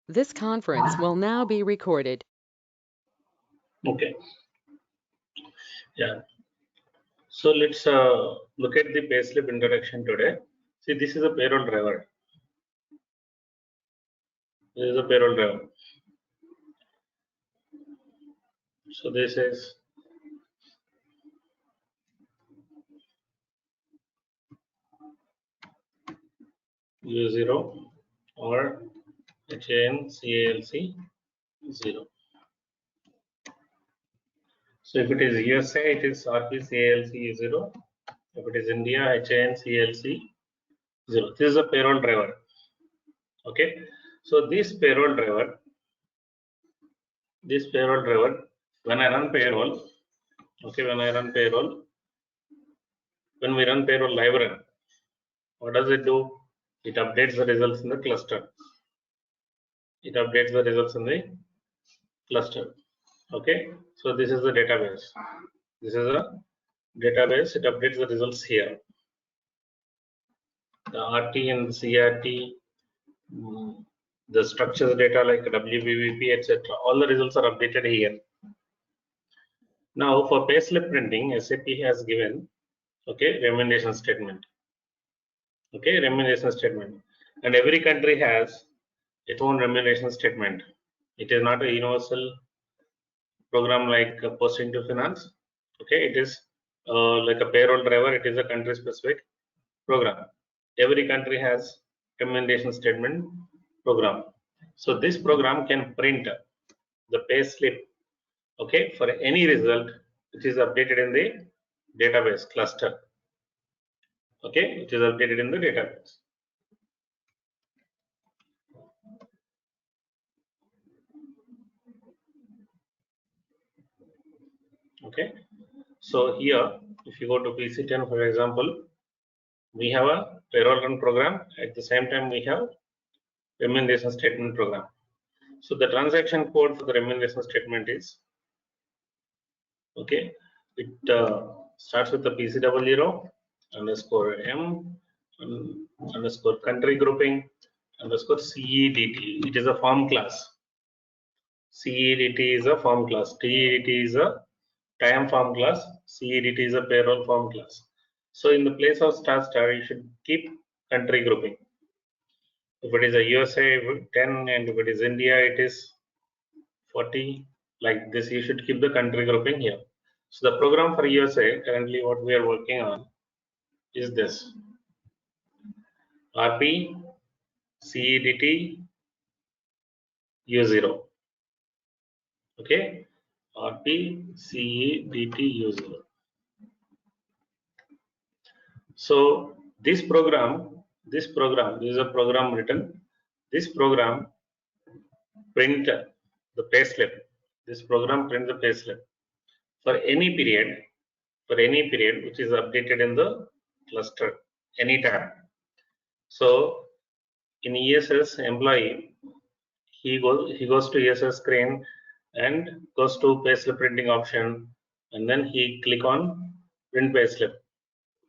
This conference will now be recorded. Okay. Yeah. So let's look at the payslip introduction today. See, this is a payroll driver. This is a payroll driver. So this is U0 or HANCALC 0. So if it is USA, it is RPCALC 0. If it is India, HANCALC 0. This is a payroll driver. Okay. So this payroll driver, when I run payroll, okay, when we run payroll live run, what does it do? It updates the results in the cluster. It updates the results in the cluster. Okay, so this is the database. This is a database. It updates the results here. The RT and the CRT, the structures data like WBVP, etc. All the results are updated here. Now for payslip printing, SAP has given recommendation statement. Okay, remuneration statement, and every country has its own remuneration statement. It is not a universal program like Posting to Finance. Okay, it is like a payroll driver. It is a country specific program. Every country has recommendation statement program. So this program can print the pay slip, okay, for any result which is updated in the database cluster. Okay, it is updated in the database. Okay, so here if you go to PC10, for example, we have a payroll run program. At the same time, we have remuneration statement program. So the transaction code for the remuneration statement is okay. It starts with the PC00 underscore M underscore country grouping underscore CEDT. It is a form class. CEDT is a form class. TEDT is a time form class. CEDT is a payroll form class. So in the place of star, you should keep country grouping. If it is a USA, 10, and if it is India, it is 40. Like this, you should keep the country grouping here. So the program for USA, currently what we are working on is this. RP, CEDT, U0. Okay, RP, CEDT, U0. So this program is a program written. This program print the payslip. This program print the payslip for any period which is updated in the cluster anytime. So in ESS employee, he goes to ESS screen and goes to payslip printing option, and then he click on print payslip.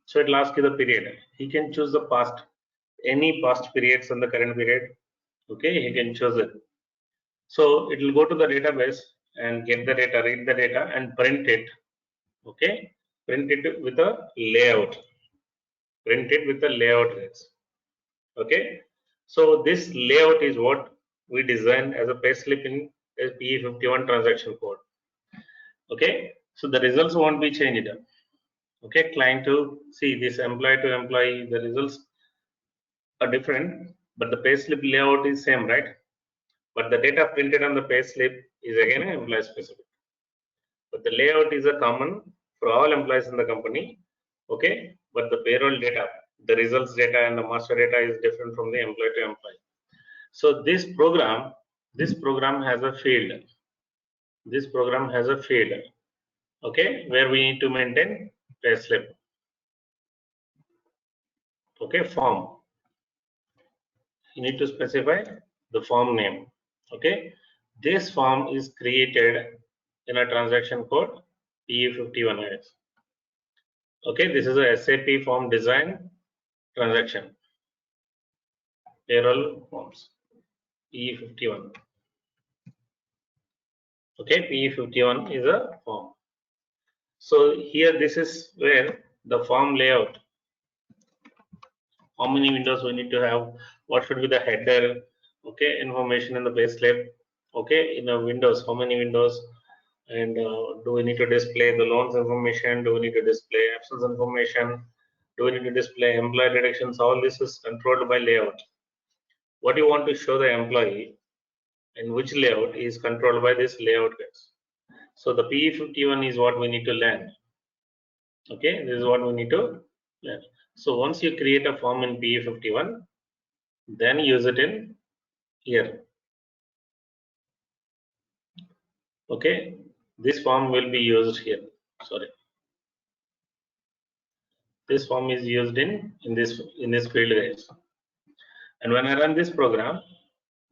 So it will ask you the period. He can choose the past, any past periods and the current period. Okay, he can choose it. So it will go to the database and get the data, read the data, and print it. Okay, print it with a layout. Print it with the layout rates. Okay, so this layout is what we designed as a payslip in PE51 transaction code. Okay, so the results won't be changed. Okay, client to see this employee to employee, the results are different, but the payslip layout is same, right? But the data printed on the payslip is again employee specific. But the layout is a common for all employees in the company. Okay, but the payroll data, the results data and the master data is different from the employee to employee. So this program has a field. This program has a field, okay, where we need to maintain payslip. Okay, form. You need to specify the form name. Okay, this form is created in a transaction code PE51IS. Okay, this is a SAP form design transaction. Payroll forms. PE51. Okay, PE51 is a form. So here this is where the form layout, how many windows we need to have, what should be the header, okay, information in the payslip, okay, in the windows, how many windows, and do we need to display the loans information, do we need to display absence information, do we need to display employee deductions, all this is controlled by layout. What you want to show the employee and which layout is controlled by this layout guys. So the PE51 is what we need to learn. Okay, this is what we need to learn. So once you create a form in PE51, then use it in here. Okay, this form will be used here. Sorry, this form is used in this field guys. And when I run this program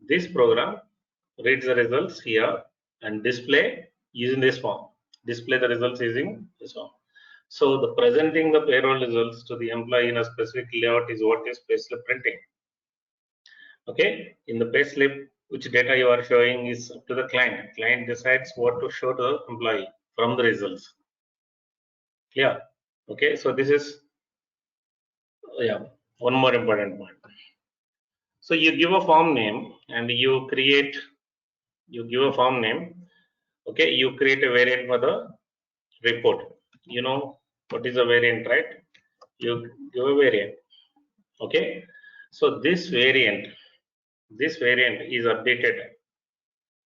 reads the results here and display using this form. Display the results using this form. So the presenting the payroll results to the employee in a specific layout is what is payslip printing. Okay, in the payslip, which data you are showing is up to the client. Client decides what to show to the employee from the results. Clear? Okay, so this is one more important point. So you give a form name and you give a form name. Okay, you create a variant for the report. You know what is a variant, right? You give a variant. Okay, so this variant is updated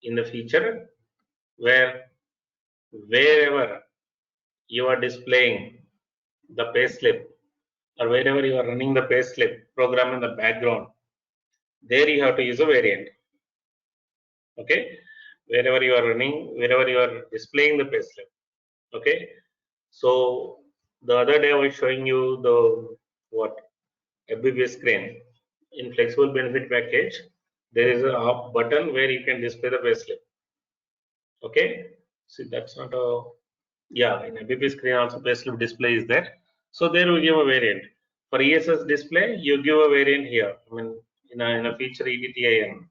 in the feature wherever you are displaying the payslip or wherever you are running the payslip program in the background, there you have to use a variant. Okay, wherever you are displaying the payslip. Okay, so the other day I was showing you the FBP screen. In flexible benefit package, there is a up button where you can display the payslip. Okay, see that's not a in FBP screen also payslip display is there. So there we give a variant. For ESS display, you give a variant here. I mean in a feature EDTIN.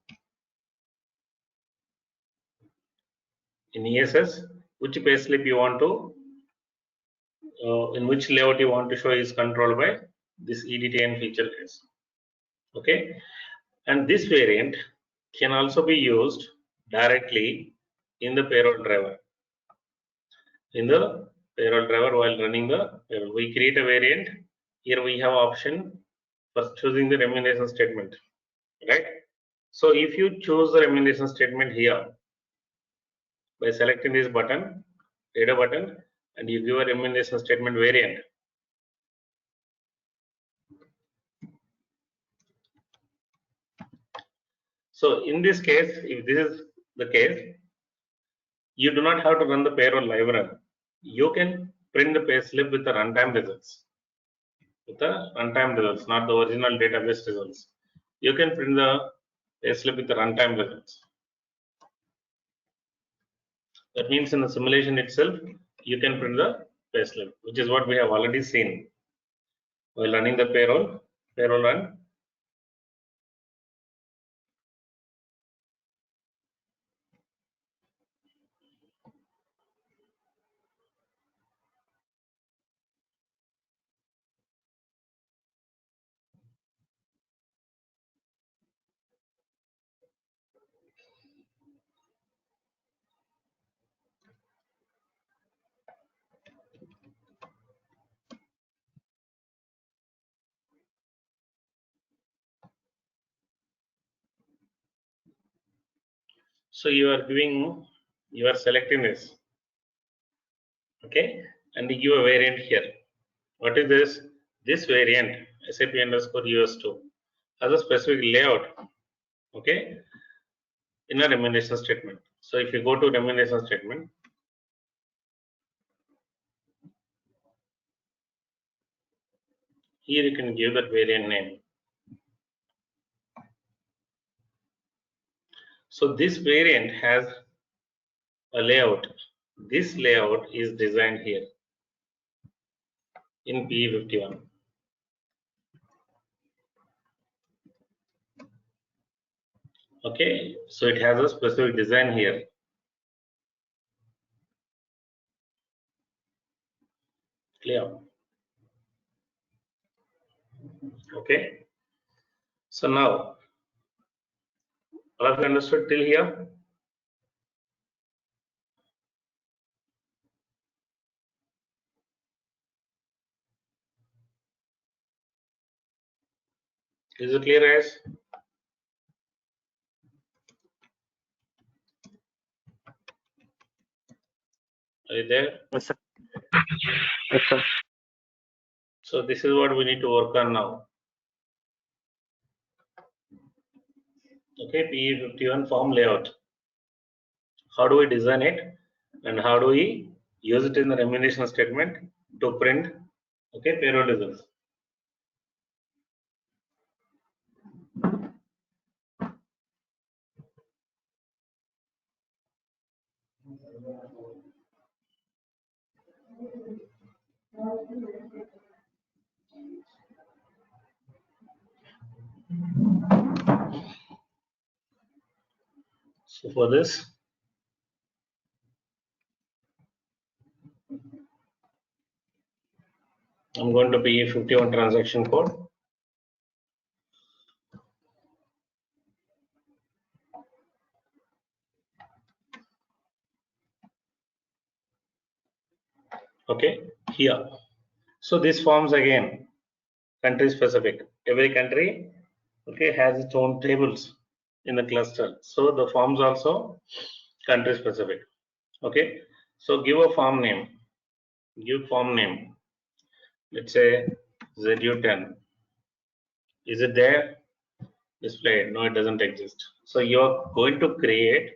In ESS, which payslip you want to in which layout you want to show is controlled by this EDTN feature case. Okay, and this variant can also be used directly in the payroll driver. In the payroll driver while running the payroll, we create a variant. Here we have option for choosing the remuneration statement, right? So if you choose the remuneration statement here by selecting this button, data button, and you give a remuneration statement variant. So in this case, if this is the case, you do not have to run the payroll live run. You can print the payslip with the runtime results. With the runtime results, not the original database results. You can print the payslip with the runtime results. That means in the simulation itself, you can print the payslip, which is what we have already seen while running the payroll run. So you are selecting this, okay, and you give a variant here. What is this? This variant SAP underscore US2 has a specific layout, okay, in a remuneration statement. So if you go to remuneration statement, here you can give that variant name. So this variant has a layout. This layout is designed here in PE51. Okay, so it has a specific design here. Clear? Okay. So now, all of you understood till here? Is it clear, guys? Are you there? Yes, sir. Yes, sir. So this is what we need to work on now. Okay, PE51 form layout. How do we design it, and how do we use it in the remuneration statement to print, okay, payroll results? So for this, I'm going to PE51 transaction code. Okay, here. So these forms again, country specific. Every country, okay, has its own tables in the cluster. So the forms also country specific. Okay, so give a form name. Give form name. Let's say ZU10. Is it there? Displayed? No, it doesn't exist. So you're going to create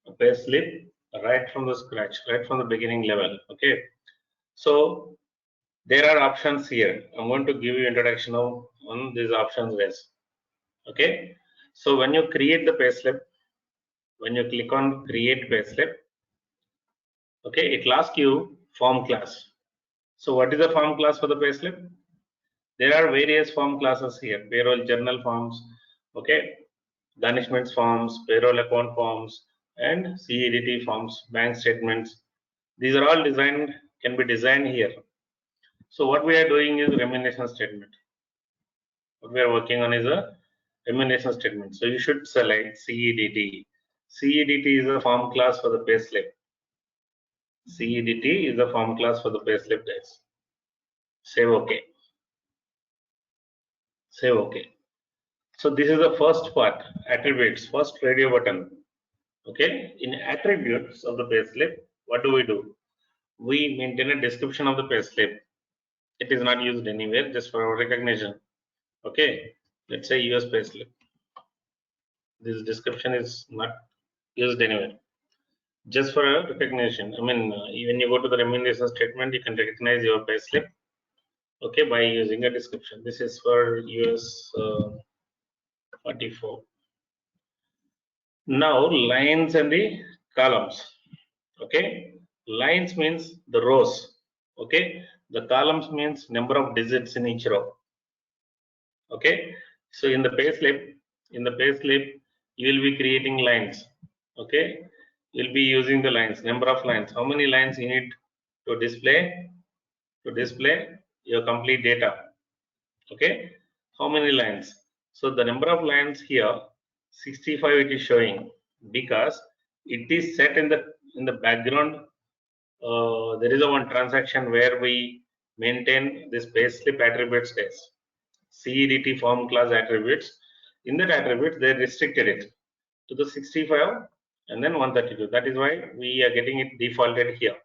a pay slip right from the scratch, right from the beginning level. Okay. So there are options here. I'm going to give you introduction on these options, guys. Okay. So when you create the payslip, when you click on create payslip, okay, it will ask you form class. So what is the form class for the payslip? There are various form classes here: payroll journal forms, okay, garnishments forms, payroll account forms, and CEDT forms, bank statements. These are all designed, can be designed here. So what we are doing is remuneration statement. What we are working on is a remuneration statement. So you should select CEDT. CEDT is a form class for the payslip. CEDT is a form class for the payslip, guys. Save OK. Save OK. So this is the first part, attributes, first radio button. Okay, in attributes of the payslip, what do? We maintain a description of the payslip. It is not used anywhere, just for our recognition. Okay, let's say US payslip. This description is not used anywhere, just for a recognition. I mean, when you go to the remuneration statement, you can recognize your payslip, okay, by using a description. This is for US 44. Now lines and the columns. Okay, lines means the rows. Okay, the columns means number of digits in each row. Okay, so in the payslip, you will be creating lines. Okay, you'll be using the lines, number of lines. How many lines you need to display? To display your complete data. Okay, how many lines? So the number of lines here, 65 it is showing, because it is set in the background. There is a one transaction where we maintain this payslip attributes guys. CEDT form class attributes. In that attributes, they restricted it to the 65 and then 132. That is why we are getting it defaulted here.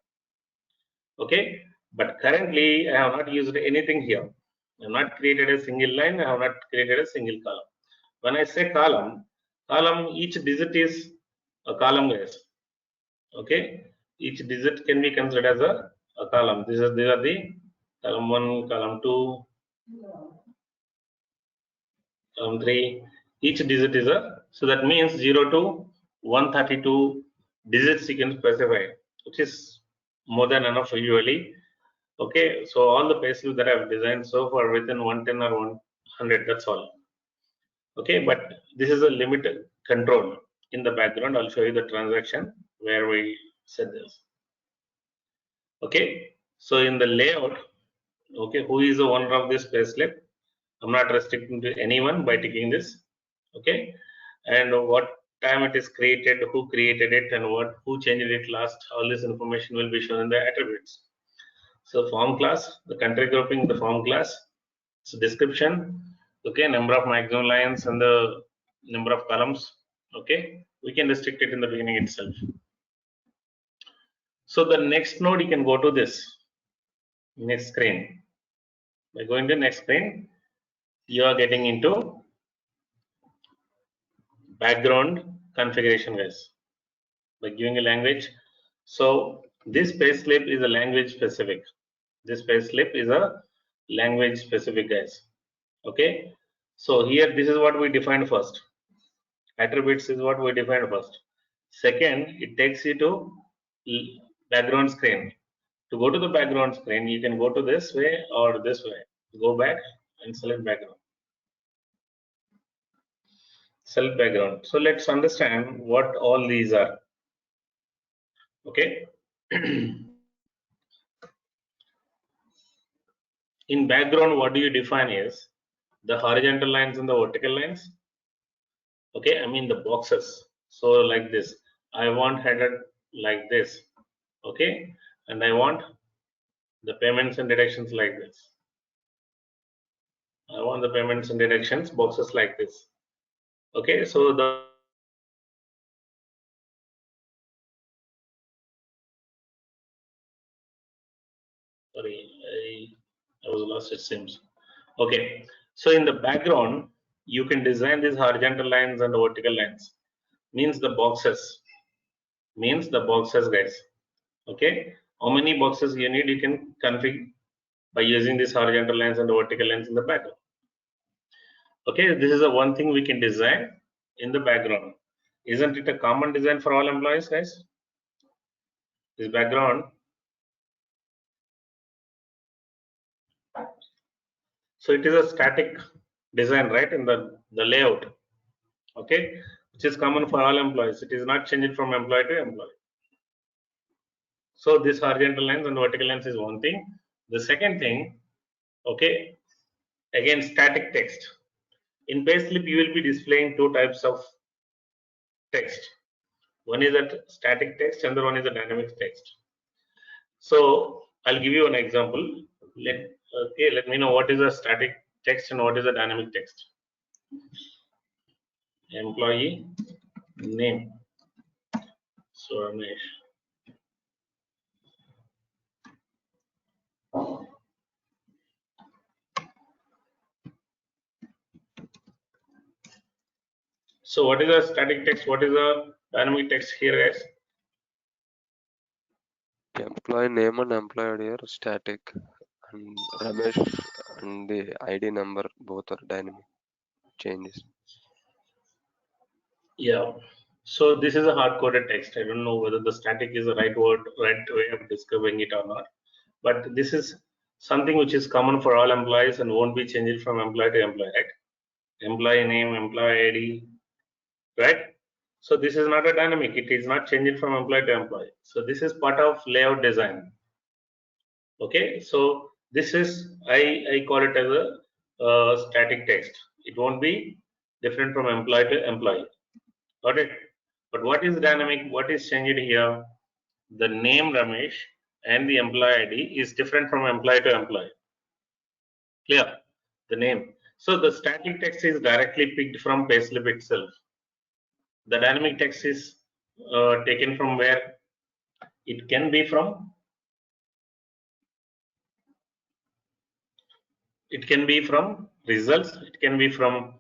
Okay, but currently I have not used anything here. I have not created a single line. I have not created a single column. When I say column, each digit is a column, guys. Okay, each digit can be considered as a column. These are the column 1, column 2, column 3. Each digit is so that means 0 to 132 digits you can specify, which is more than enough usually. Okay, so all the payslips that I've designed so far within 110 or 100, that's all. Okay, but this is a limited. control in the background. I'll show you the transaction where we set this. Okay, so in the layout, okay, who is the owner of this payslip? I'm not restricting to anyone by ticking this. Okay, and what time it is created, who created it, and who changed it last. All this information will be shown in the attributes. So form class, the country grouping, the form class, so description, okay, number of maximum lines and the number of columns. Okay, we can restrict it in the beginning itself. So the next node, you can go to this next screen. By going to next screen, you are getting into background configuration, guys. By giving a language, so this payslip is a language specific. This payslip is a language specific, guys. Okay, so here this is what we defined first. Attributes is what we defined first. Second, it takes you to background screen. To go to the background screen, you can go to this way or this way. Go back and select background. Select background. So let's understand what all these are. Okay. In background, what do you define is the horizontal lines and the vertical lines. Okay, I mean the boxes. So like this, I want headed like this. Okay, and I want the payments and deductions like this. I want the payments and deductions boxes like this. Okay, so the sorry, I was lost, it seems. Okay, so in the background, you can design these horizontal lines and vertical lines. Means the boxes. Means the boxes, guys. Okay, how many boxes you need, you can configure by using these horizontal lines and vertical lines in the background. Okay, this is the one thing we can design in the background. Isn't it a common design for all employees, guys? This background. So it is a static design, right, in the layout. Okay, which is common for all employees. It is not changing from employee to employee. So this horizontal lines and vertical lines is one thing. The second thing, okay, again static text. In payslip, you will be displaying two types of text. One is a static text, and the one is a dynamic text. So I'll give you an example. Let me know what is a static text and what is a dynamic text. Employee name. So Ramesh. So what is a static text? What is a dynamic text here, guys? Employee name and employee ID are static, and Ramesh and the ID number both are dynamic changes. Yeah. So this is a hard-coded text. I don't know whether the static is the right word, right way of describing it or not. But this is something which is common for all employees and won't be changed from employee to employee, right? Employee name, employee ID, right? So this is not a dynamic. It is not changing from employee to employee. So this is part of layout design. Okay. So this is I call it as a static text. It won't be different from employee to employee. Got it? But what is dynamic? What is changed here? The name Ramesh and the employee ID is different from employee to employee. Clear? The name. So the static text is directly picked from payslip itself. The dynamic text is taken from where? It can be from. It can be from results. It can be from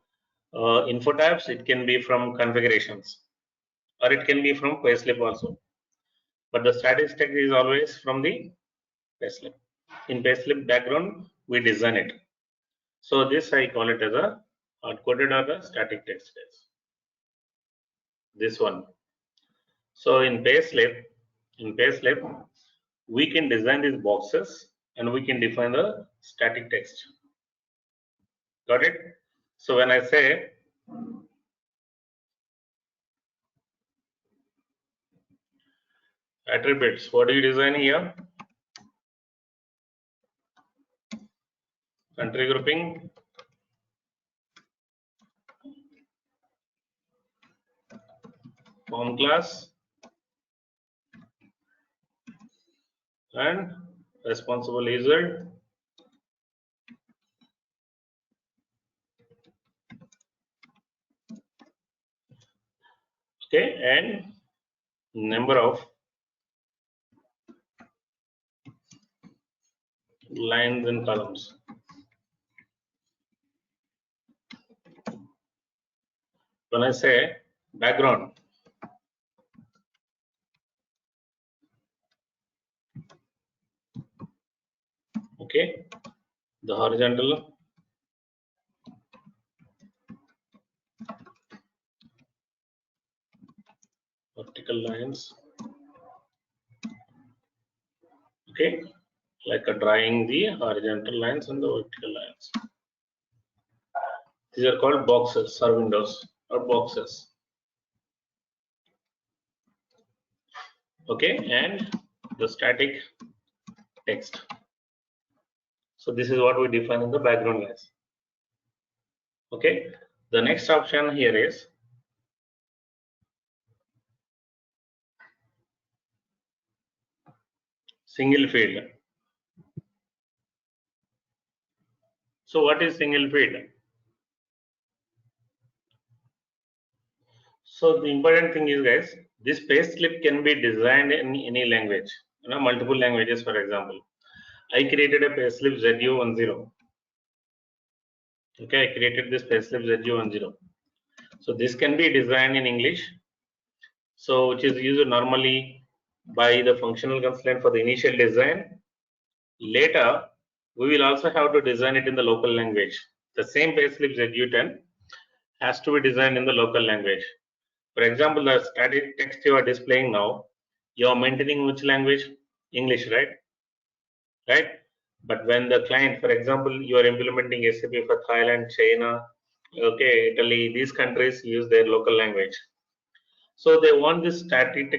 info tabs. It can be from configurations, or it can be from payslip also. But the static text is always from the payslip. In payslip background, we design it. So this I call it as a hard-coded or the static text. This one. So in payslip, we can design these boxes and we can define the static text. Got it? So when I say Attributes. What do you design here? Country grouping. Form class. And responsible user. Okay, and number of lines and columns. When I say background, okay, the horizontal, vertical lines, okay, like drawing the horizontal lines and the vertical lines. These are called boxes or windows or boxes. Okay, and the static text. So this is what we define in the background, guys. Okay, the next option here is single field. So what is single field? So the important thing is, guys, this payslip can be designed in any language, multiple languages. For example, I created a payslip ZU10. Okay, I created this payslip ZU10. So this can be designed in English. So which is used normally by the functional consultant for the initial design. Later, we will also have to design it in the local language. The same payslip ZU10 has to be designed in the local language. For example, the static text you are displaying now, you are maintaining which language? English, right? Right? But when the client, for example, you are implementing SAP for Thailand, China, okay, Italy, these countries use their local language. So they want this static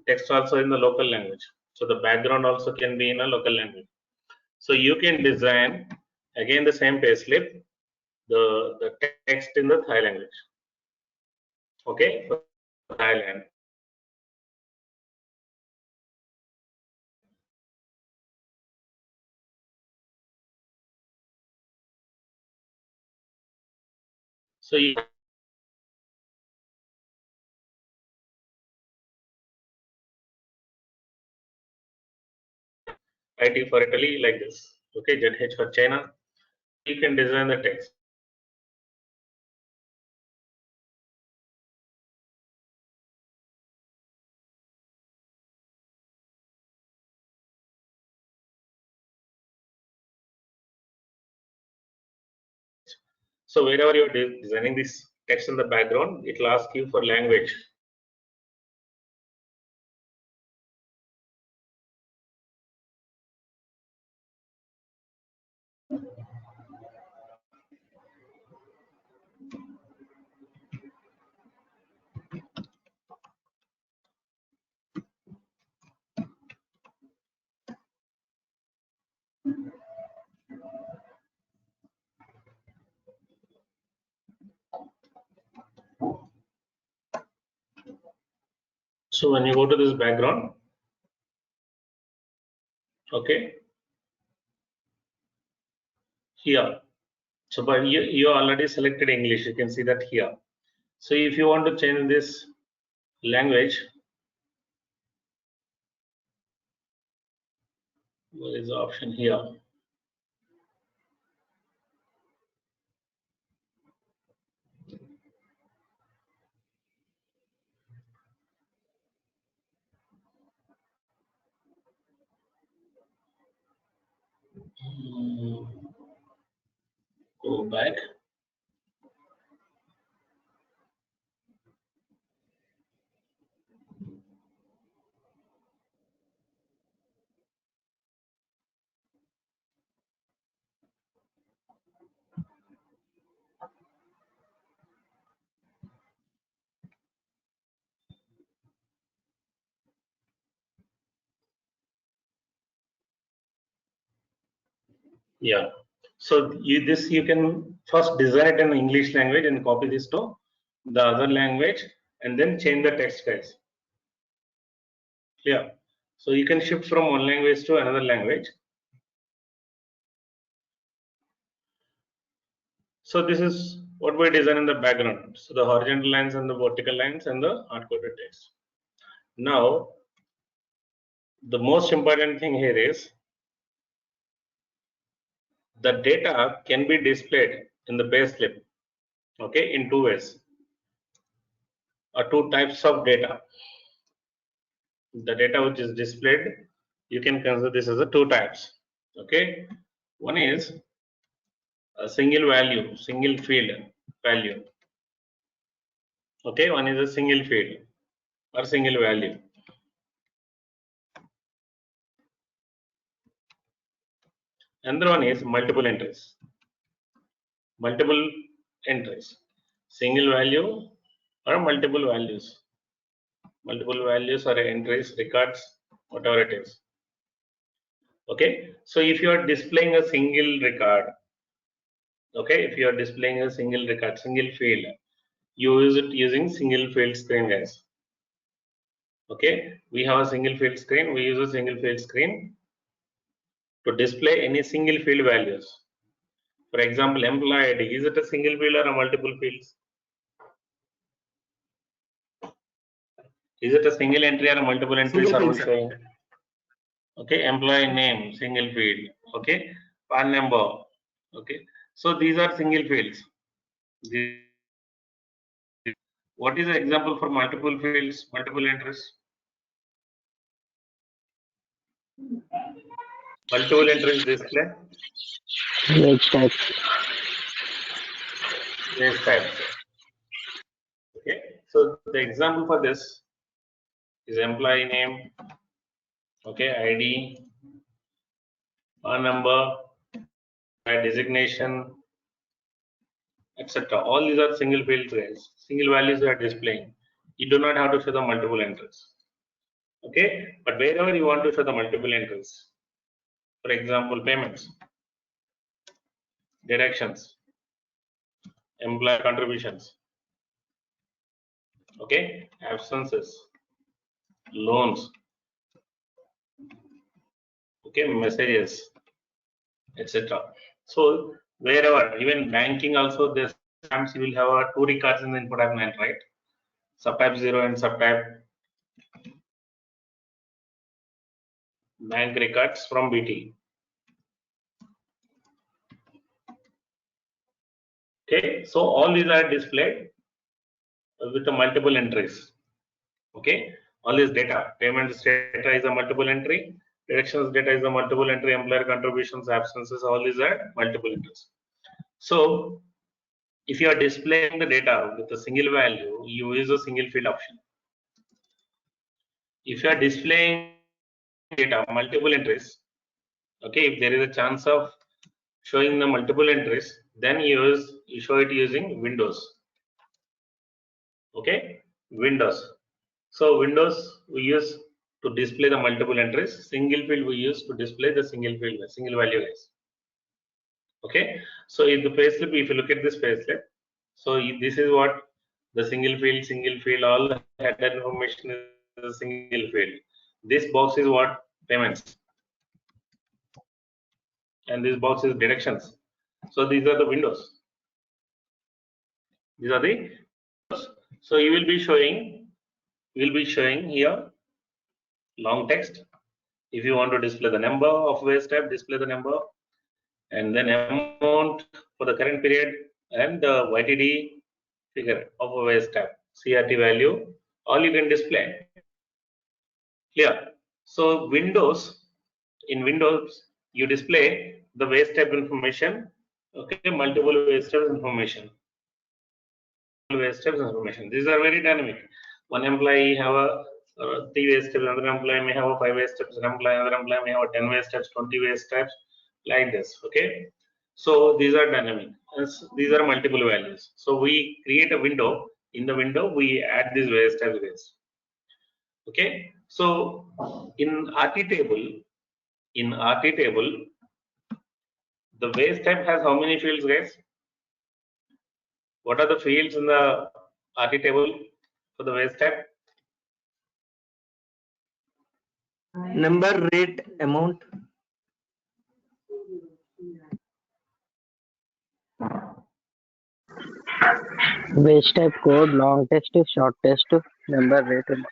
text also in the local language. So the background also can be in a local language. So you can design again the same payslip, the text in the Thai language. Okay, for Thailand. So you IT for Italy like this. Okay, ZH for China. You can design the text. So wherever you are designing this text in the background, it will ask you for language. So when you go to this background, okay, here. So but you already selected English. You can see that here. So if you want to change this language, there is an option here. Go back. Yeah. So you can first design it in English language and copy this to the other language and then change the text, guys. Clear? So you can shift from one language to another language. So this is what we design in the background. So the horizontal lines and the vertical lines and the hard-coded text. Now, the most important thing here is the data can be displayed in the payslip, okay, in two ways or two types of data. The data which is displayed, you can consider this as a two types, okay. One is a single value, single field value, okay. One is a single field or single value. Another one is multiple entries. Multiple entries, single value or multiple values. Multiple values or entries, records, whatever it is. Okay, so if you are displaying a single record, okay, if you are displaying a single record, single field, you use it using single field screen, guys. Okay, we have a single field screen, we use a single field screen to display any single field values. For example, employee ID, is it a single field or a multiple fields? Is it a single entry or a multiple entries are we showing? Okay, employee name, single field. Okay, PAN number. Okay, so these are single fields. What is the example for multiple fields, multiple entries? Multiple entries display. Wage types. Wage types. Okay, so the example for this is employee name. Okay, ID, PAN number, designation, etc. All these are single fields, guys. Single values we are displaying. You do not have to show the multiple entries. Okay, but wherever you want to show the multiple entries, for example, payments, deductions, employee contributions, okay, absences, loans, okay, messages, etc. So wherever, even banking also, this times you will have two records in the input line, right? Subtype 0 and subtype bank records from BT. Okay, so all these are displayed with the multiple entries. Okay, all this data, payments data is a multiple entry, deductions data is a multiple entry, employer contributions, absences, all these are multiple entries. So if you are displaying the data with a single value, you use a single field option. If you are displaying data multiple entries, okay, if there is a chance of showing the multiple entries, then you show it using Windows. Okay, Windows. So Windows we use to display the multiple entries. Single field we use to display the single field, single value guys. Okay, so in the payslip, if you look at this payslip, so this is what the single field, all the header information is a single field. This box is what payments, and this box is deductions. So these are the windows. These are the windows. So you will be showing here long text. If you want to display the number of wage type, display the number, and then amount for the current period and the YTD figure of a wage type, CRT value, all you can display. Clear? So in Windows, you display the wage type information, okay, multiple wage type information. These are very dynamic. One employee have a 3 wage types, another employee may have a 5 wage types, another employee may have a 10 wage types, 20 wage types, like this. Okay, so these are dynamic. These are multiple values. So we create a window. In the window, we add these wage types. Okay, so in RT table, The base type has how many fields, guys? What are the fields in the RT table for the base type? Number, rate, amount. Base type code, long text, short text, number, rate, amount.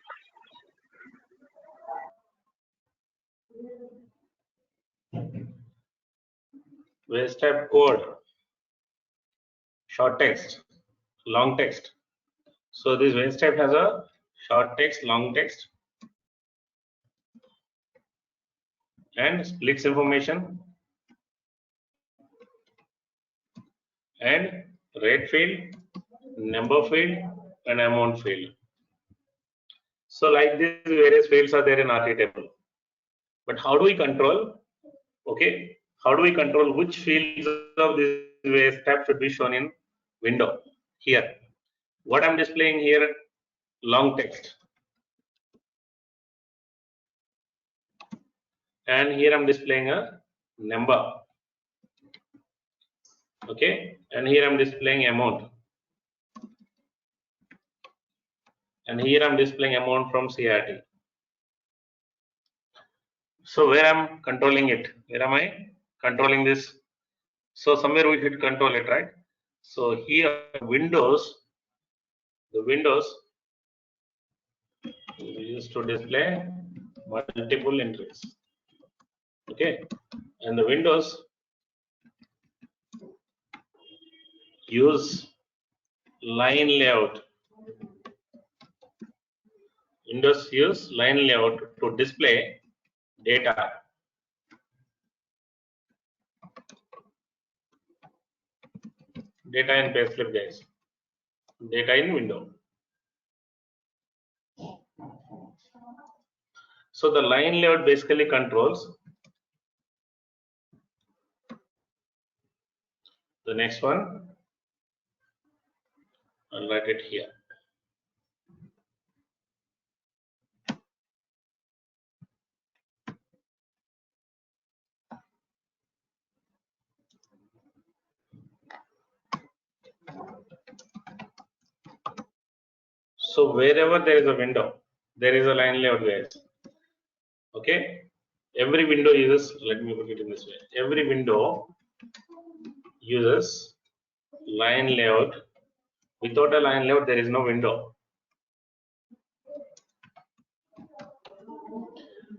Base type code, short text, long text. So this base type has a short text, long text, and splits information, and rate field, number field, and amount field. So like these various fields are there in RT table. But how do we control? Okay, how do we control which fields of this base type should be shown in window? Here, what I'm displaying here, long text, and here I'm displaying a number. Okay, and here I'm displaying amount, and here I'm displaying amount from CRT. So where I'm controlling it? Where am I controlling this? So somewhere we should control it, right? So here Windows, the Windows we use to display multiple entries. Okay, and the Windows use line layout. Windows use line layout to display data. Data in payslip, guys. Data in window. So the line layout basically controls the next one. I'll write it here. So wherever there is a window, there is a line layout, guys. Okay, every window uses, let me put it in this way, every window uses line layout. Without a line layout, there is no window.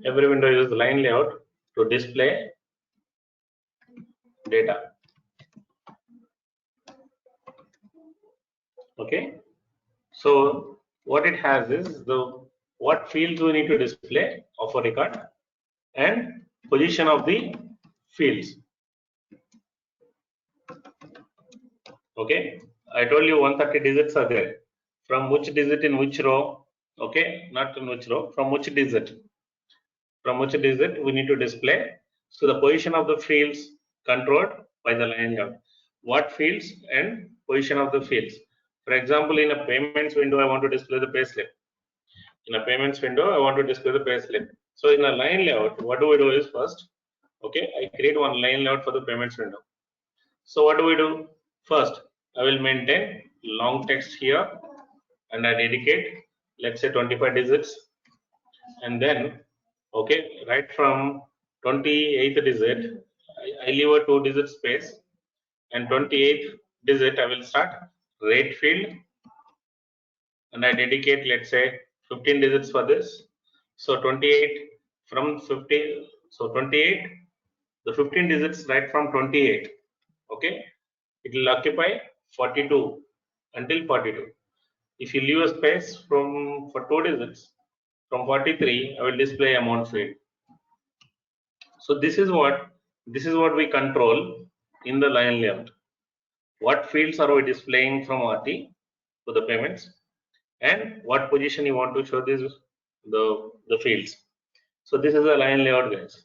Every window uses line layout to display data. Okay, so what it has is what fields we need to display of a record and position of the fields. Okay, I told you 130 digits are there. From which digit in which row? Okay, not in which row, from which digit? From which digit we need to display. So the position of the fields controlled by the line layout. What fields and position of the fields. For example, in a payments window, I want to display the payslip. In a payments window, I want to display the payslip. So in a line layout, what do we do is first, okay, I create one line layout for the payments window. So what do we do? First, I will maintain long text here and I dedicate, let's say 25 digits. And then, okay, right from 28th digit, I leave a 2-digit space, and 28th digit I will start rate field, and I dedicate, let's say 15 digits for this. So 28 from 50, so 28, the 15 digits right from 28, okay, it will occupy 42 until 42. If you leave a space for 2 digits, from 43, I will display amount field. So this is what we control in the line layout. What fields are we displaying from RT to the payments, and what position you want to show the fields. So this is a line layout, guys.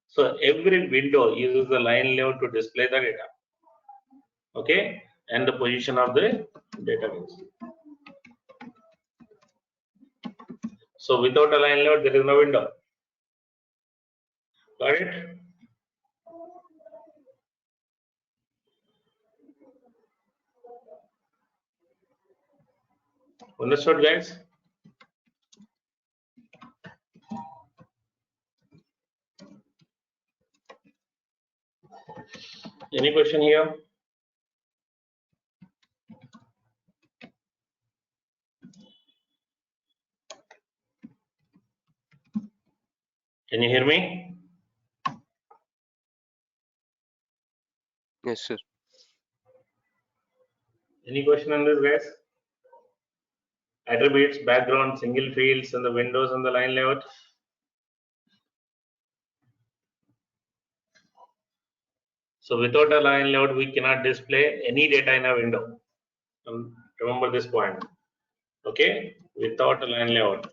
So every window uses the line layout to display the data. Okay, and the position of the database. So without a line layout, there is no window. Got it? Understood, guys? Any question here? Can you hear me? Yes, sir. Any question on this, guys? Attributes, background, single fields, and the windows and the line layout. So without a line layout, we cannot display any data in a window. Remember this point. Okay, without a line layout.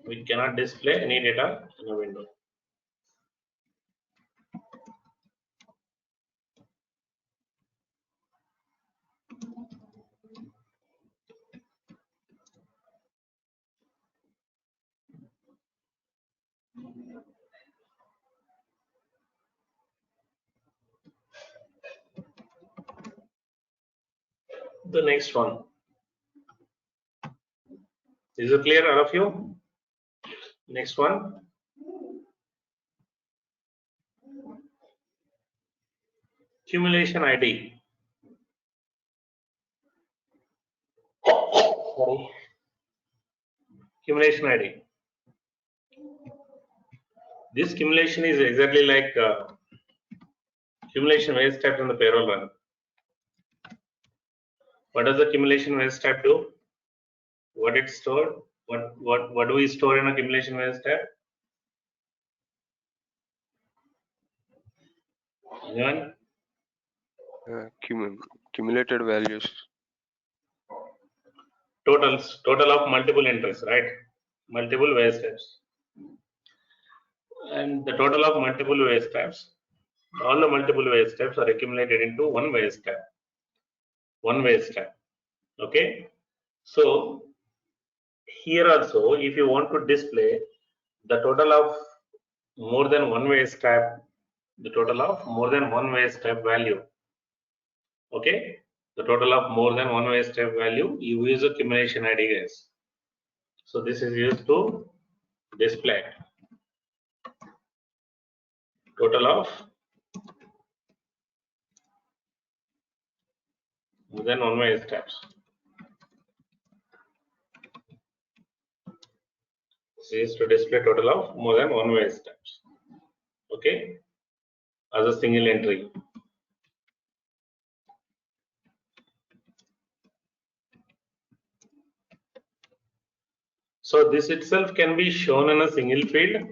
We cannot display any data in a window. The next one. Is it clear, all of you? Next one. Accumulation ID. Sorry. Accumulation ID. This accumulation is exactly like accumulation waste type in the payroll run. What does the accumulation waste type do? What it stored? What do we store in accumulation waste type? Anyone? Cumulated values. Total of multiple entries, right? Multiple waste types. And the total of multiple waste types, all the multiple waste types are accumulated into one waste type. One waste type. Okay. So here also, if you want to display the total of more than one waste type, the total of more than one waste type value. Okay. The total of more than one waste type value, you use accumulation ID, guys. So this is used to display total of more than one waste types. This is to display total of more than one waste types. Okay, as a single entry. So this itself can be shown in a single field.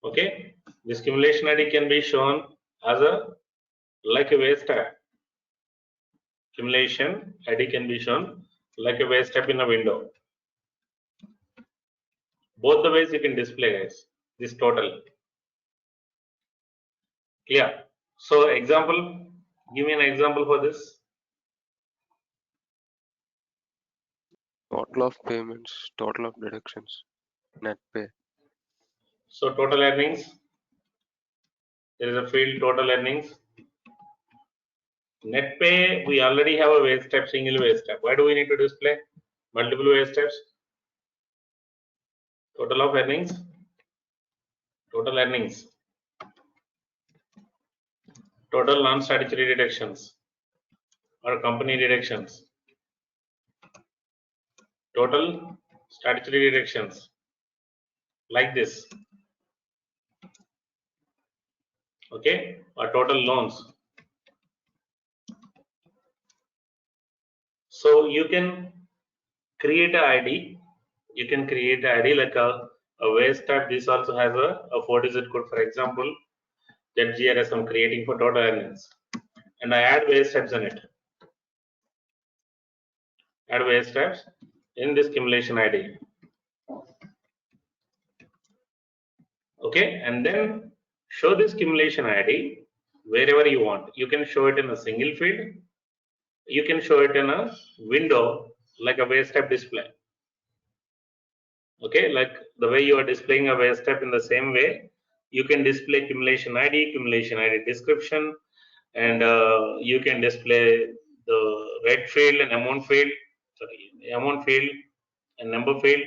Okay, this accumulation ID can be shown as a like a waste type. Accumulation ID can be shown like a waste type in a window. Both the ways you can display, guys, this total. Yeah. So example, give me an example for this. Total of payments, total of deductions, net pay. So total earnings, there is a field total earnings. Net pay, we already have a waste type, single waste type. Why do we need to display multiple waste types? Total of earnings, total earnings, total non-statutory deductions or company deductions, total statutory deductions, like this. Okay, or total loans. So you can create an ID. You can create an ID like a waste type. This also has a 4-digit code. For example, ZGRS I'm creating for total earnings, and I add waste types in it. Add waste types in this accumulation ID. Okay, and then show this accumulation ID wherever you want. You can show it in a single field. You can show it in a window like a waste type display. Okay, like the way you are displaying a waste type, in the same way you can display accumulation ID description, and you can display the red field and amount field, amount field and number field.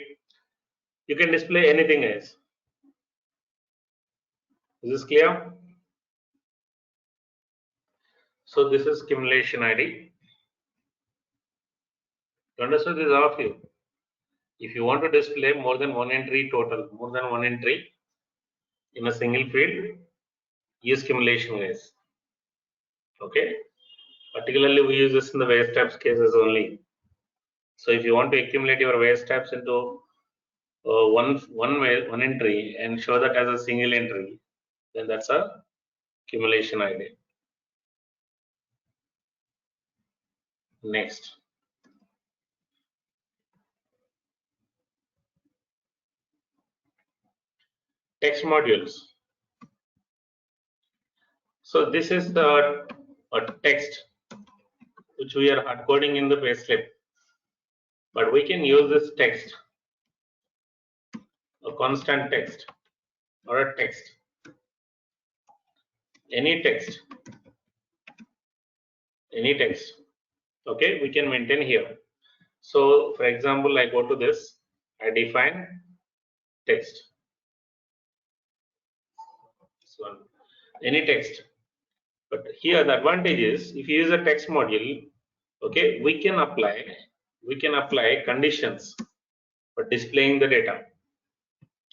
You can display anything else. Is this clear? So this is accumulation ID. You understood this, all of you? If you want to display more than one entry total, more than one entry in a single field, use accumulation ways. Okay. Particularly we use this in the waste types cases only. So if you want to accumulate your waste types into one entry and show that as a single entry, then that's a accumulation ID. Next. Text modules. So this is the text which we are hard coding in the payslip, but we can use this text, a constant text or a text, any text, okay, we can maintain here. So for example, I go to this, I define text, so any text. But here the advantage is, if you use a text module, okay, we can apply conditions for displaying the data.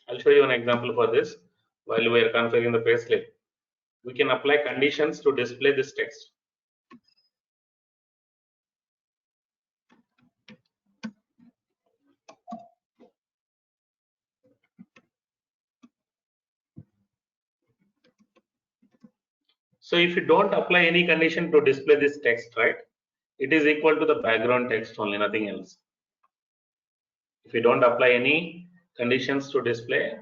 I'll show you an example for this while we are configuring the payslip. We can apply conditions to display this text. So if you don't apply any condition to display this text, right, it is equal to the background text only, nothing else. If you don't apply any conditions to display,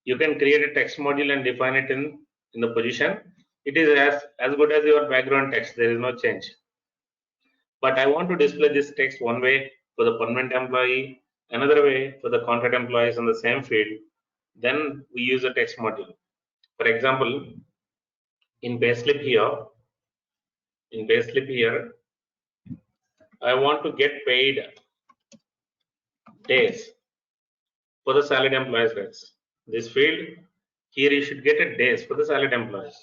you can create a text module and define it in the position. It is as good as your background text, there is no change. But I want to display this text one way for the permanent employee, another way for the contract employees in the same field, then we use a text module. For example, in payslip here, I want to get paid days for the salaried employees rates. This field here, you should get a days for the salaried employees.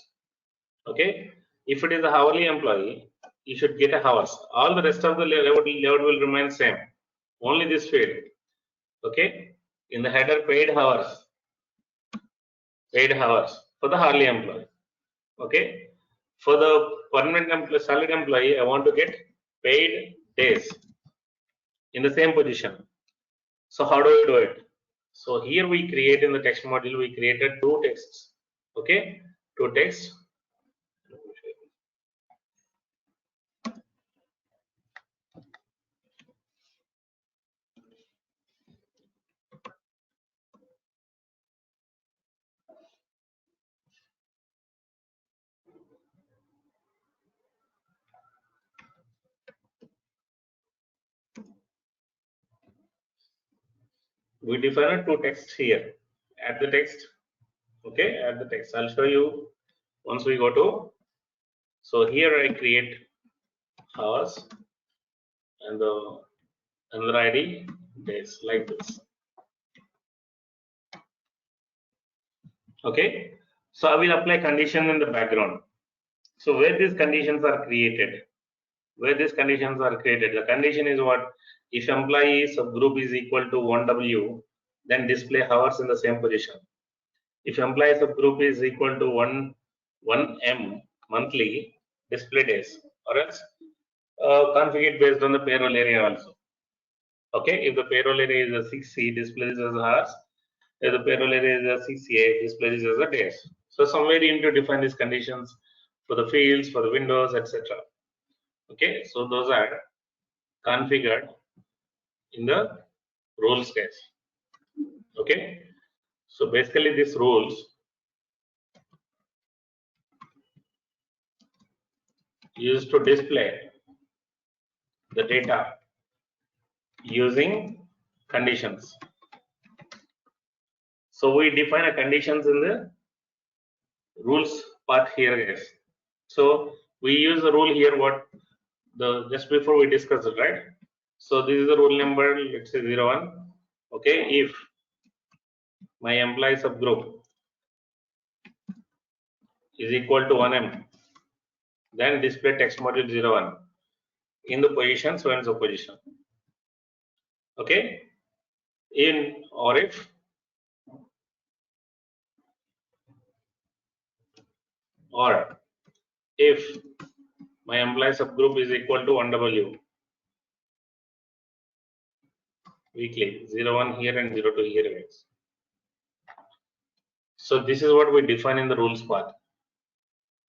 Okay, if it is a hourly employee, you should get a hours. All the rest of the layout will remain same. Only this field. Okay, in the header, paid hours for the hourly employee. Okay, for the permanent employee, salaried employee, I want to get paid days in the same position. So how do we do it? So here we create in the text module, we created two texts. Okay, two texts. We define two texts here. Add the text. Okay, add the text. I'll show you once we go to. So here I create hours and the another ID days like this. Okay, so I will apply condition in the background. So where these conditions are created, the condition is what? If employee subgroup is equal to 1W, then display hours in the same position. If employee subgroup is equal to 1M monthly, display days, or else configure based on the payroll area also. Okay, if the payroll area is a 6C, display this as hours. If the payroll area is a 6A, display this as a days. So somewhere you need to define these conditions for the fields, for the windows, etc. Okay, so those are configured in the rules case. Okay, so basically these rules used to display the data using conditions. So we define a conditions in the rules part here, guys. So we use the rule here, what the just before we discussed it, right? So this is the rule number, let's say 01. Okay, if my employee subgroup is equal to 1M, then display text module 01 in the position so and so position. Okay, in or if my employee subgroup is equal to 1W weekly, 01 here and 02 here, guys. So this is what we define in the rules part.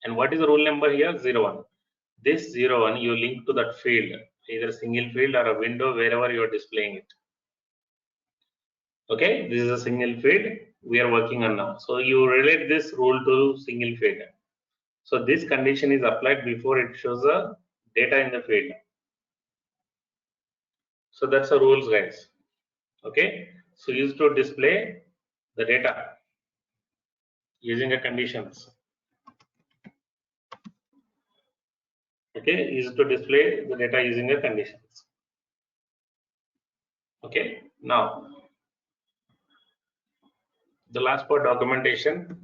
And what is the rule number here? 01. This 01 you link to that field, either single field or a window, wherever you are displaying it. Okay, this is a single field we are working on now. So you relate this rule to single field. So this condition is applied before it shows the data in the field. So that's the rules, guys. Okay, so used to display the data using the conditions. Okay, used to display the data using the conditions. Okay, now the last part, documentation.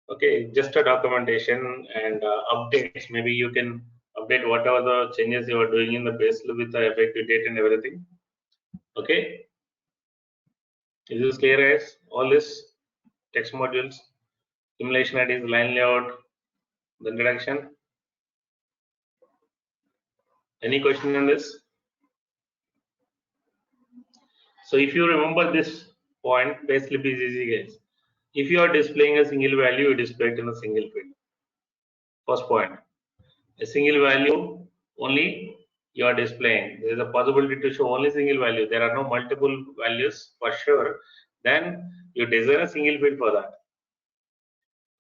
Okay, just a documentation and updates. Maybe you can update whatever the changes you are doing in the payslip with the effective date and everything. Okay, is this clear, guys? All this text modules, simulation IDs, line layout, the introduction. Any question on this? So if you remember this point, payslip is easy, guys. If you are displaying a single value, you display it in a single field. First point, a single value only you are displaying. There is a possibility to show only single value. There are no multiple values for sure. Then you design a single field for that.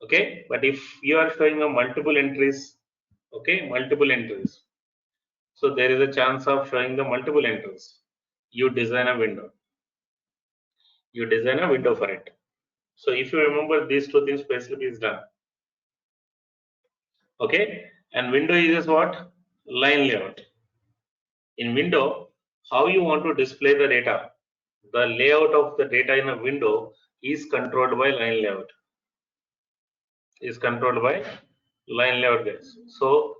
Okay, but if you are showing a multiple entries, okay, multiple entries. So there is a chance of showing the multiple entries. You design a window. You design a window for it. So if you remember these two things, payslip is done. Okay, and window uses what? Line layout. In window, how you want to display the data? The layout of the data in a window is controlled by line layout. Is controlled by line layout, guys. So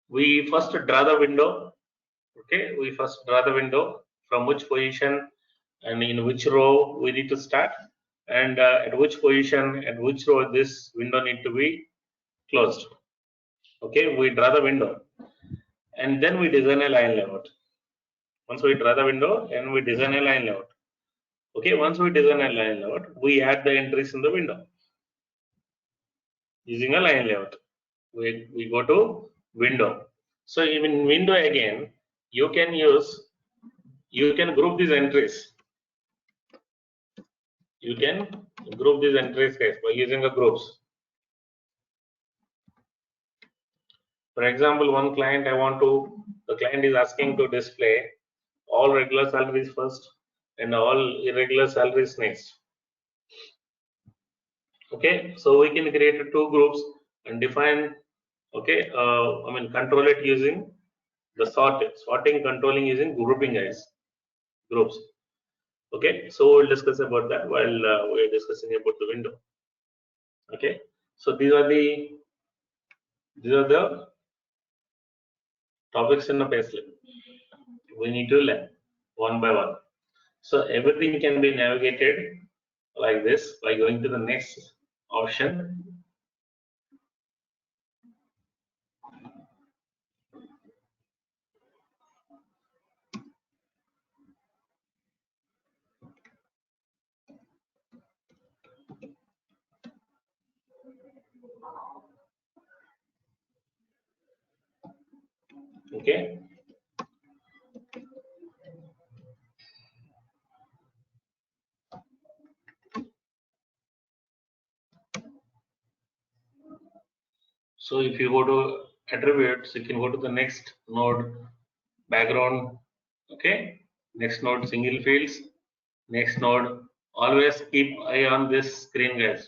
we first draw the window. Okay, we first draw the window from which position and in which row we need to start, and at which position, at which row this window need to be closed. Okay, we draw the window and then we design a line layout. Once we draw the window and we design a line layout. Okay, once we design a line layout, we add the entries in the window using a line layout. We go to window. So in window again, you can group these entries. You can group these entries, guys, by using the groups. For example, one client the client is asking to display all regular salaries first and all irregular salaries next. Okay, so we can create two groups and define, okay, control it using the sorting, controlling using grouping, guys, groups. Okay, so we'll discuss about that while we're discussing about the window. Okay, so these are the topics in the payslip. We need to learn one by one. So everything can be navigated like this by going to the next option. Okay. So if you go to attributes, you can go to the next node, background. Okay, next node, single fields. Next node, always keep eye on this screen, guys.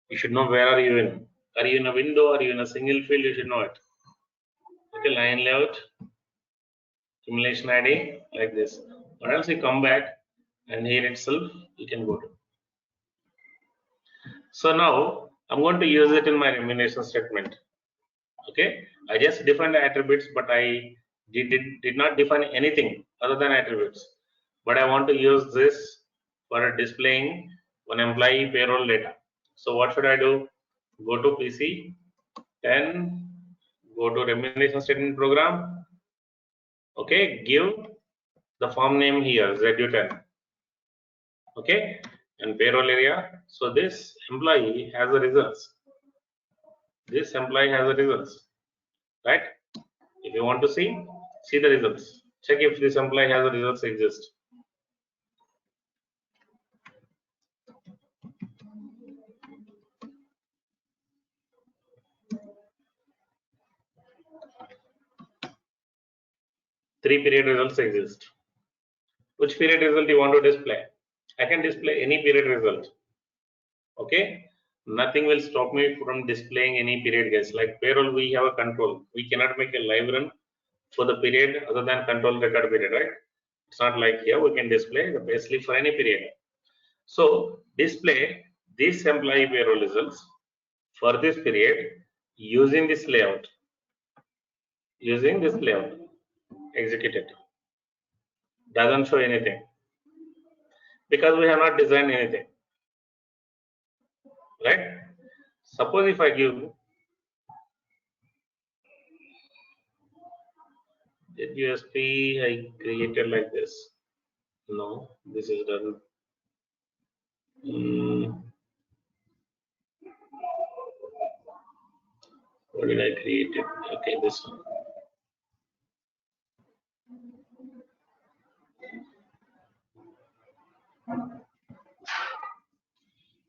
You should know where are you in. Are you in a window? Are you in a single field? You should know it. Okay, line layout, simulation ID, like this. Or else you come back and here itself you can go to. So now I'm going to use it in my remuneration statement. Okay, I just defined the attributes, but I did not define anything other than attributes. But I want to use this for displaying one employee payroll data. So what should I do? Go to PC, then go to remuneration statement program. Okay, give the form name here ZU10. Okay, and payroll area. So this employee has the results. This employee has the results, right? If you want to see the results. Check if this employee has the results exist. Three period results exist. Which period result you want to display? I can display any period result. Okay, nothing will stop me from displaying any period, guys. Like payroll, we have a control. We cannot make a live run for the period other than control record period, right? It's not like here we can display the payslip for any period. So display this employee payroll results for this period using this layout. Using this layout, execute it. Doesn't show anything because we have not designed anything, right? Suppose if I give USP, I created like this. No, this is done. What did I create it? Okay, this one.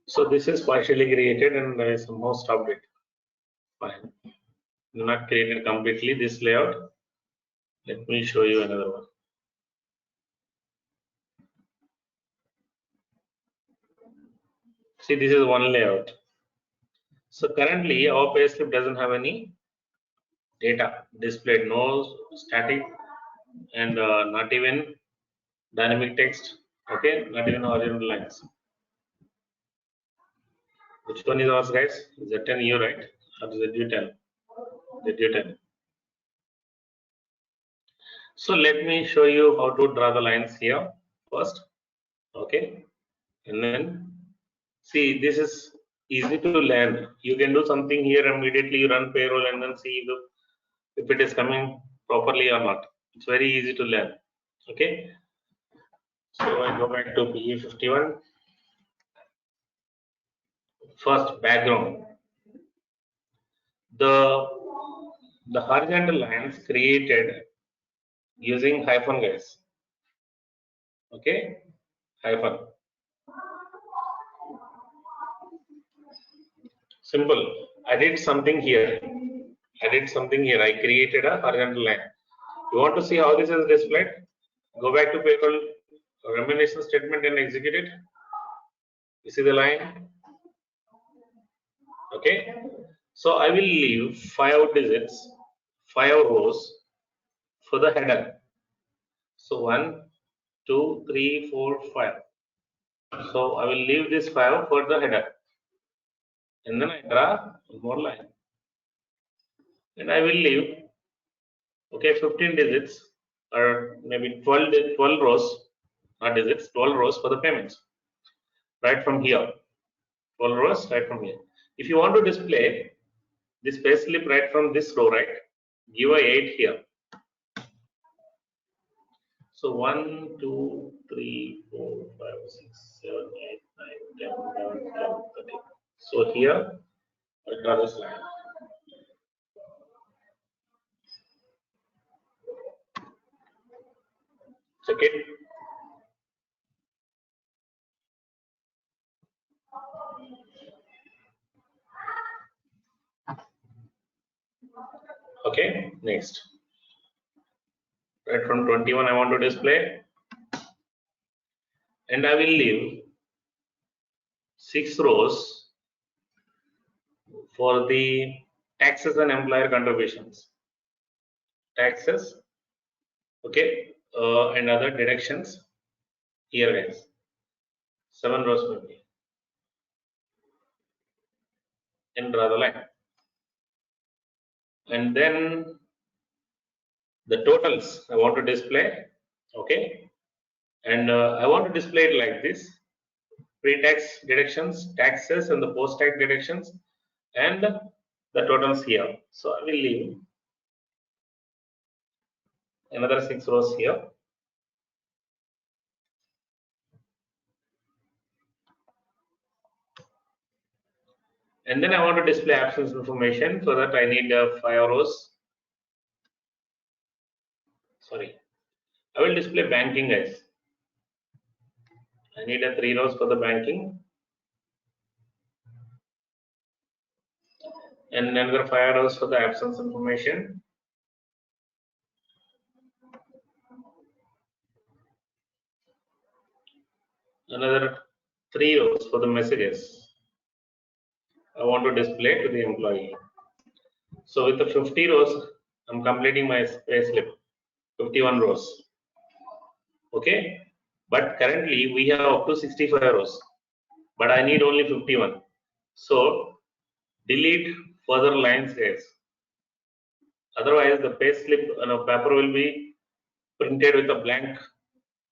So this is partially created and I somehow stopped it. Fine. Not created completely this layout. Let me show you another one. See, this is one layout. So currently our payslip doesn't have any data displayed, no static and not even dynamic text. Okay, not even horizontal lines. Which one is ours, guys? Z10U, right? Or ZU10? ZU10. So let me show you how to draw the lines here first. Okay, and then see, this is easy to learn. You can do something here immediately. You run payroll and then see if it is coming properly or not. It's very easy to learn. Okay, so I go back to PE51. First, background. The horizontal lines created using hyphen, guys. Okay, hyphen. Simple. I did something here. I created a horizontal line. You want to see how this is displayed? Go back to payroll remuneration statement and execute it. You see the line? Okay. So I will leave 5 digits, 5 rows for the header. So 1, 2, 3, 4, 5. So I will leave this 5 for the header. And then I draw one more line. And I will leave, okay, 15 digits or maybe 12 rows, not digits, 12 rows for the payments. Right from here. 12 rows right from here. If you want to display this payslip right from this row, right, give a 8 here. So 1, 2, 3, 4, 5, 6, 7, 8, 9, 10, 11, 12, 13. So here I draw this line. Check it. Okay, next. Right from 21 I want to display, and I will leave 6 rows for the taxes and employer contributions. Taxes, okay, and other deductions here, guys. 7 rows will be in draw the line. And then the totals I want to display, okay, and I want to display it like this: pre-tax deductions, taxes, and the post-tax deductions, and the totals here. So I will leave another 6 rows here. And then I want to display absence information. For that I need 5 rows. Sorry, I will display banking, guys. I need 3 rows for the banking, and another 5 rows for the absence information. Another 3 rows for the messages I want to display to the employee. So with the 50 rows, I'm completing my payslip, 51 rows. Okay, but currently we have up to 65 rows, but I need only 51. So delete further lines, guys. Otherwise, the payslip paper will be printed with a blank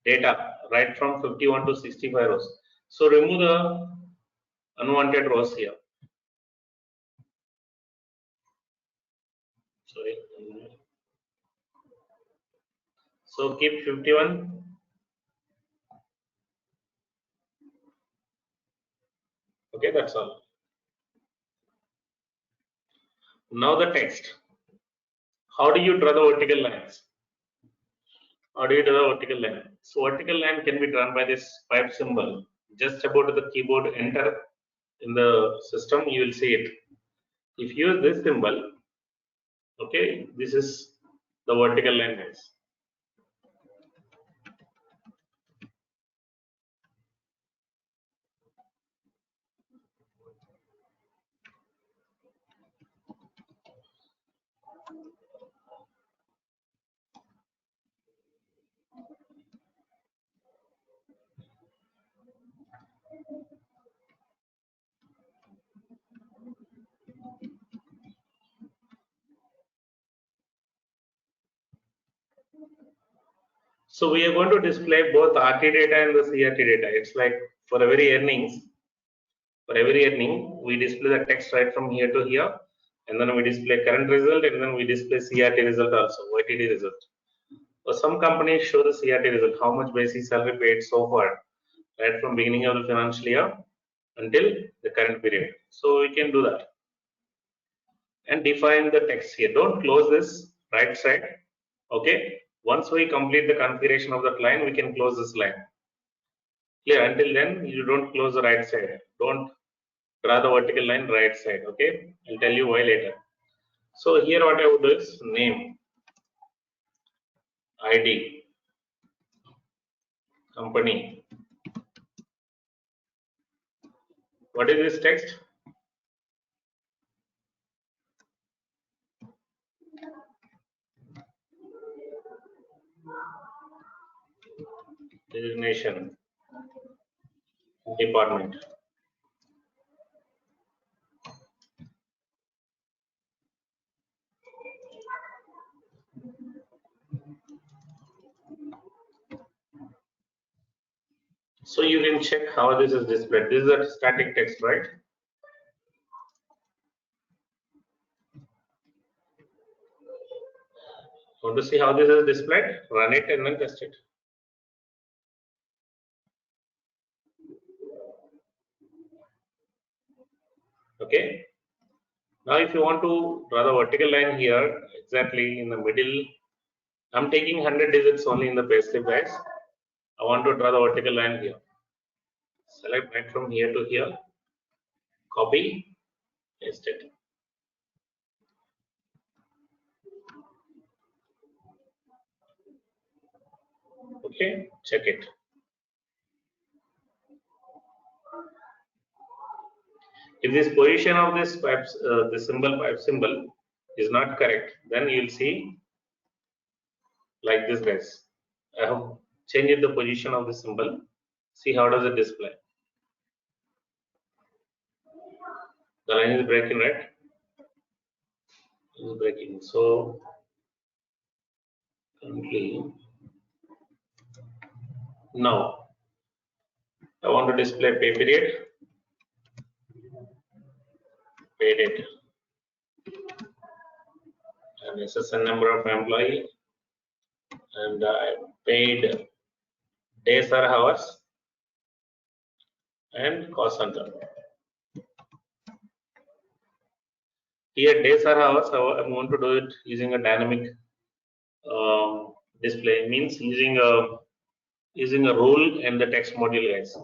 data right from 51 to 65 rows. So remove the unwanted rows here. Sorry. So keep 51. Okay, that's all. Now the text. How do you draw the vertical lines? How do you draw the vertical line? So vertical line can be drawn by this pipe symbol. Just about the keyboard enter in the system, you will see it. If you use this symbol, okay, this is the vertical line, guys. So we are going to display both RT data and the CRT data. It's like for every earning, we display the text right from here to here, and then we display current result, and then we display CRT result also, YTD result. So some companies show the CRT result, how much basic salary paid so far, right from beginning of the financial year until the current period. So we can do that and define the text here. Don't close this right side. Okay. Once we complete the configuration of that line, we can close this line. Clear? Until then, you don't close the right side. Don't draw the vertical line right side. Okay. I'll tell you why later. So here what I would do is name, ID, company. What is this text? Designation, department. So you can check how this is displayed. This is a static text, right? Want to see how this is displayed? Run it and then test it. Okay. Now if you want to draw the vertical line here, exactly in the middle, I'm taking 100 digits only in the payslip, guys. I want to draw the vertical line here. Select right from here to here, copy, paste it. Okay, check it. If this position of this pipe, the symbol pipe symbol is not correct, then you'll see like this, guys. I have changed the position of the symbol. See how does it display? The line is breaking, right? It is breaking. So currently, now I want to display pay period, pay date, and SSN number of employee, and I paid days or hours, and cost center. Here days or hours, I'm going to do it using a dynamic display, means using a rule and the text module, guys.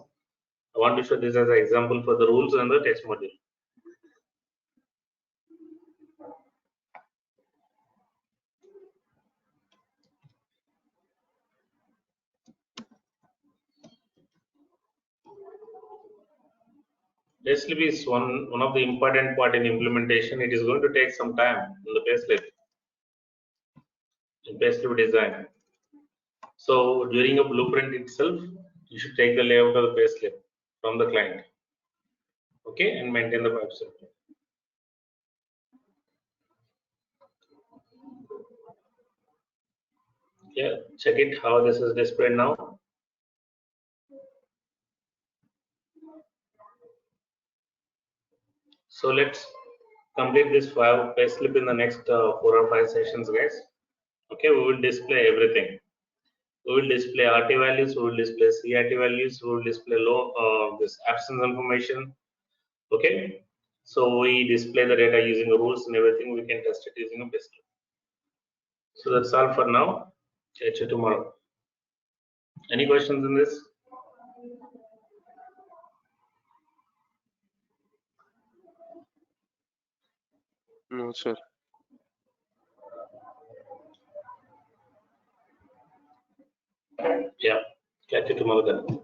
I want to show this as an example for the rules and the text module. Payslip is one of the important part in implementation. It is going to take some time in the payslip, in payslip design. So during a blueprint itself, you should take the layout of the payslip from the client, okay, and maintain the payslip. Yeah, check it how this is displayed now. So let's complete this payslip in the next 4 or 5 sessions, guys. Okay, we will display everything. We will display RT values, we will display CRT values, we will display this absence information. Okay, so we display the data using the rules and everything. We can test it using a payslip. So that's all for now. Catch you tomorrow. Any questions in this? No, sir. Yeah, catch you tomorrow then.